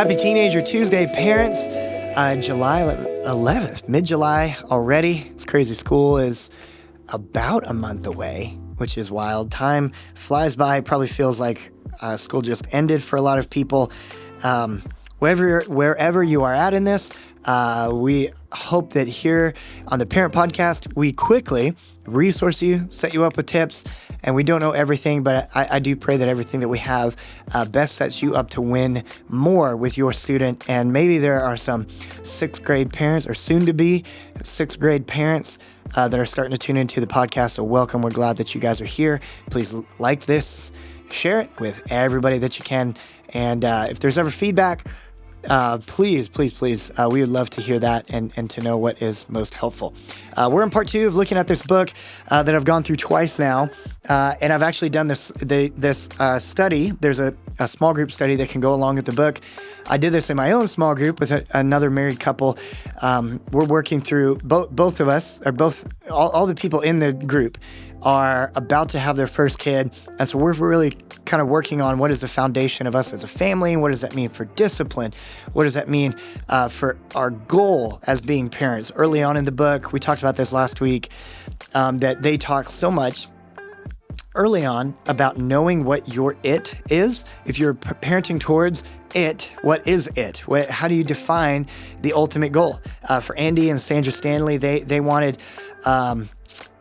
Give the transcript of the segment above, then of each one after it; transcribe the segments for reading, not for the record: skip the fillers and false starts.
Happy Teenager Tuesday, parents. July 11th, mid-July already. It's crazy. School is about a month away, which is wild. Time flies by. Probably feels like school just ended for a lot of people. Wherever you are at in this, we hope that here on the Parent Podcast, we quickly resource you, set you up with tips, and we don't know everything, but I do pray that everything that we have best sets you up to win more with your student. And maybe there are some sixth grade parents or soon to be sixth grade parents that are starting to tune into the podcast. So welcome. We're glad that you guys are here. Please like this, share it with everybody that you can. And if there's ever feedback, please, we would love to hear that and to know what is most helpful. We're in part 2 of looking at this book that I've gone through twice now, and I've actually done this study. There's a small group study that can go along with the book. I did this in my own small group with another married couple. We're working through, both of us, or all the people in the group are about to have their first kid. And so we're really kind of working on what is the foundation of us as a family, and what does that mean for discipline? What does that mean for our goal as being parents? Early on in the book, we talked about this last week, that they talk so much early on about knowing what your it is. If you're parenting towards it, what is it? How do you define the ultimate goal? For Andy and Sandra Santley, they wanted...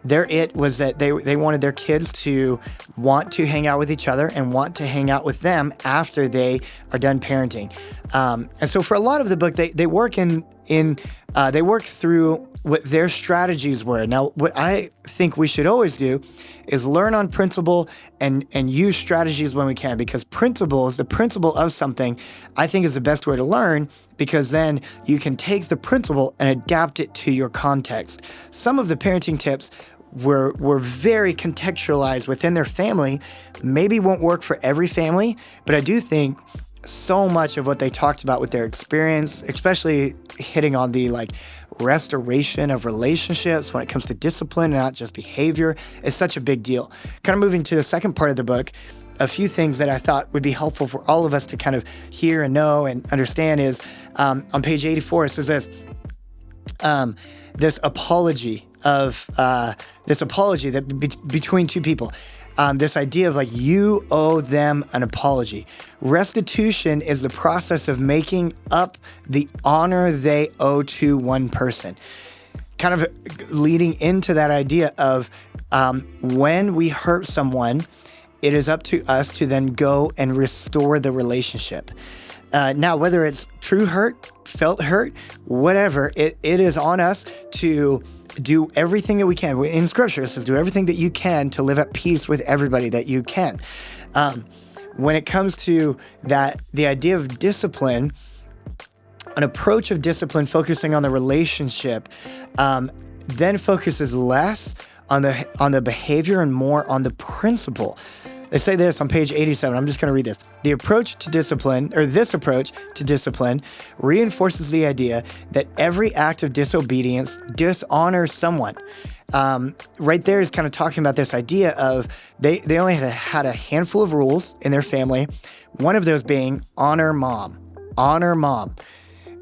their it was that they wanted their kids to want to hang out with each other and want to hang out with them after they are done parenting. And so for a lot of the book, they work they work through what their strategies were. Now, what I think we should always do is learn on principle and use strategies when we can, because the principle of something, I think is the best way to learn, because then you can take the principle and adapt it to your context. Some of the parenting tips were very contextualized within their family, maybe won't work for every family, but I do think so much of what they talked about with their experience, especially hitting on the restoration of relationships when it comes to discipline and not just behavior, is such a big deal. Kind of moving to the second part of the book, a few things that I thought would be helpful for all of us to kind of hear and know and understand is, on page 84, it says this, this apology that between two people. This idea of you owe them an apology. Restitution is the process of making up the honor they owe to one person. Kind of leading into that idea of when we hurt someone, it is up to us to then go and restore the relationship. Now, whether it's true hurt, felt hurt, whatever, it is on us to do everything that we can. In Scripture, it says, do everything that you can to live at peace with everybody that you can. When it comes to that, the idea of discipline, an approach of discipline focusing on the relationship, then focuses less on the behavior and more on the principle. They say this on page 87. I'm just going to read this. This approach to discipline reinforces the idea that every act of disobedience dishonors someone. Right there is kind of talking about this idea of they only had a handful of rules in their family. One of those being honor mom.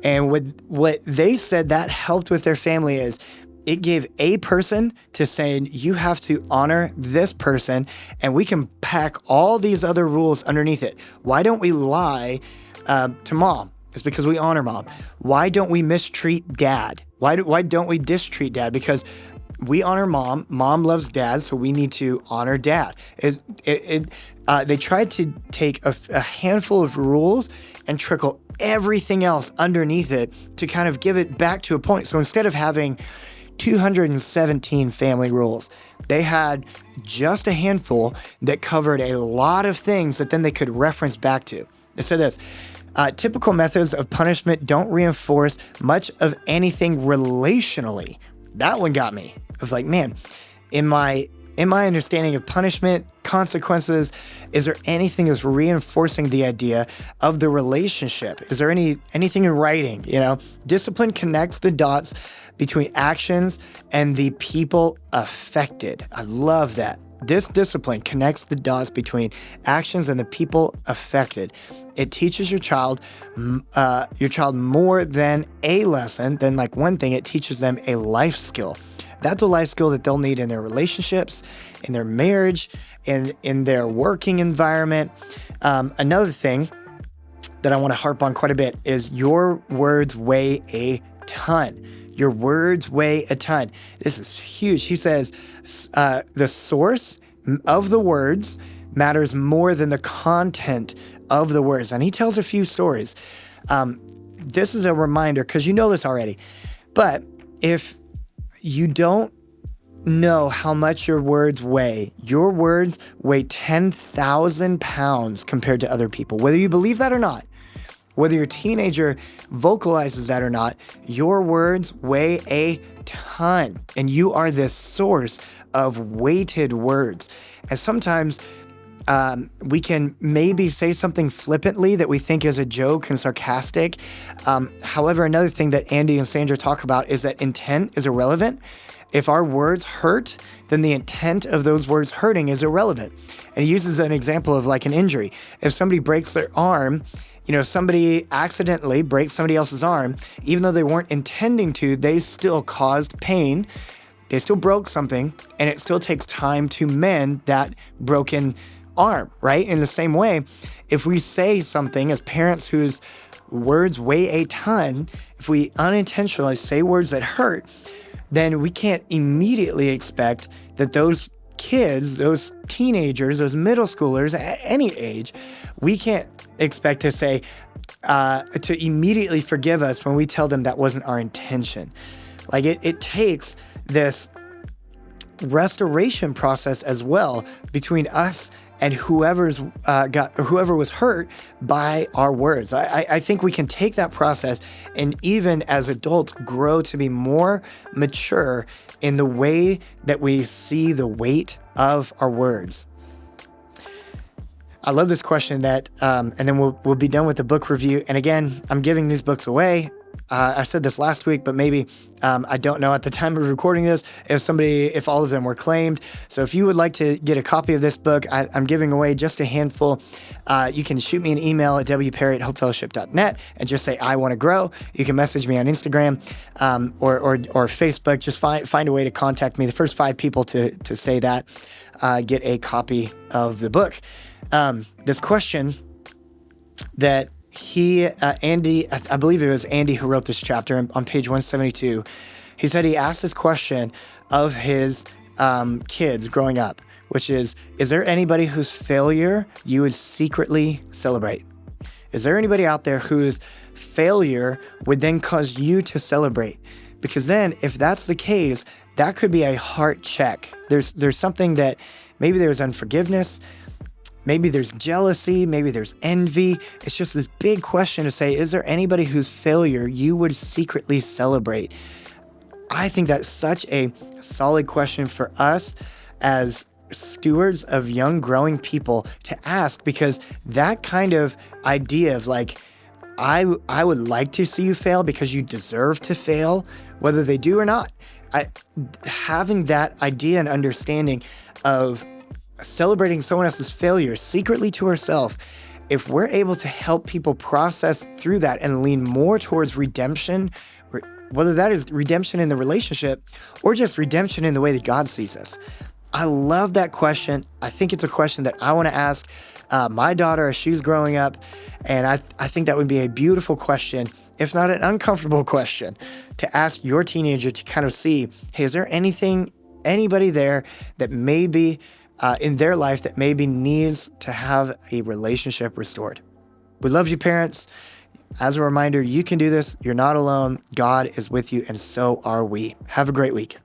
And what they said that helped with their family is it gave a person to saying, you have to honor this person, and we can pack all these other rules underneath it. Why don't we lie to mom? It's because we honor mom. Why don't we mistreat dad? Why don't we distreat dad? Because we honor mom. Mom loves dad, so we need to honor dad. They tried to take a handful of rules and trickle everything else underneath it to kind of give it back to a point. So instead of having 217 family rules, they had just a handful that covered a lot of things that then they could reference back to. It said this, typical methods of punishment don't reinforce much of anything relationally. That one got me. I was like, man, in my understanding of punishment, consequences, is there anything that's reinforcing the idea of the relationship? Is there anything in writing? Discipline connects the dots between actions and the people affected. I love that. This discipline connects the dots between actions and the people affected. It teaches your child more than a lesson, than like one thing. It teaches them a life skill. That's a life skill that they'll need in their relationships, in their marriage, in their working environment. Another thing that I want to harp on quite a bit is your words weigh a ton. Your words weigh a ton. This is huge. He says the source of the words matters more than the content of the words. And he tells a few stories. This is a reminder, because you know this already. But if you don't know how much your words weigh 10,000 pounds compared to other people, whether you believe that or not. Whether your teenager vocalizes that or not, your words weigh a ton, and you are this source of weighted words. And sometimes we can maybe say something flippantly that we think is a joke and sarcastic. However, another thing that Andy and Sandra talk about is that intent is irrelevant. If our words hurt, then the intent of those words hurting is irrelevant. And he uses an example of like an injury. If somebody breaks their arm, somebody accidentally breaks somebody else's arm, even though they weren't intending to, they still caused pain. They still broke something, and it still takes time to mend that broken arm, right? In the same way, if we say something as parents whose words weigh a ton, if we unintentionally say words that hurt, then we can't immediately expect that those kids, those teenagers, those middle schoolers at any age, we can't expect to say, to immediately forgive us when we tell them that wasn't our intention. Like it takes this restoration process as well between us and whoever was hurt by our words. I think we can take that process and even as adults grow to be more mature in the way that we see the weight of our words. I love this question and then we'll be done with the book review. And again, I'm giving these books away. I said this last week, but maybe I don't know at the time of recording this if all of them were claimed. So if you would like to get a copy of this book, I'm giving away just a handful. You can shoot me an email at wperry@hopefellowship.net and just say, I want to grow. You can message me on Instagram or Facebook. Just find a way to contact me. The first 5 people to say that get a copy of the book. This question that Andy, I believe it was Andy who wrote this chapter on page 172. He said he asked this question of his kids growing up, which is there anybody whose failure you would secretly celebrate? Is there anybody out there whose failure would then cause you to celebrate? Because then if that's the case, that could be a heart check. There's something that maybe there's unforgiveness, maybe there's jealousy, maybe there's envy. It's just this big question to say, is there anybody whose failure you would secretly celebrate? I think that's such a solid question for us as stewards of young growing people to ask, because that kind of idea of like, I would like to see you fail because you deserve to fail, whether they do or not. Having that idea and understanding of celebrating someone else's failure secretly to ourselves, if we're able to help people process through that and lean more towards redemption, whether that is redemption in the relationship or just redemption in the way that God sees us. I love that question. I think it's a question that I want to ask my daughter as she's growing up, and I think that would be a beautiful question, if not an uncomfortable question, to ask your teenager to kind of see, hey, is there anybody there that maybe in their life that maybe needs to have a relationship restored? We love you, parents. As a reminder, you can do this. You're not alone. God is with you, and so are we. Have a great week.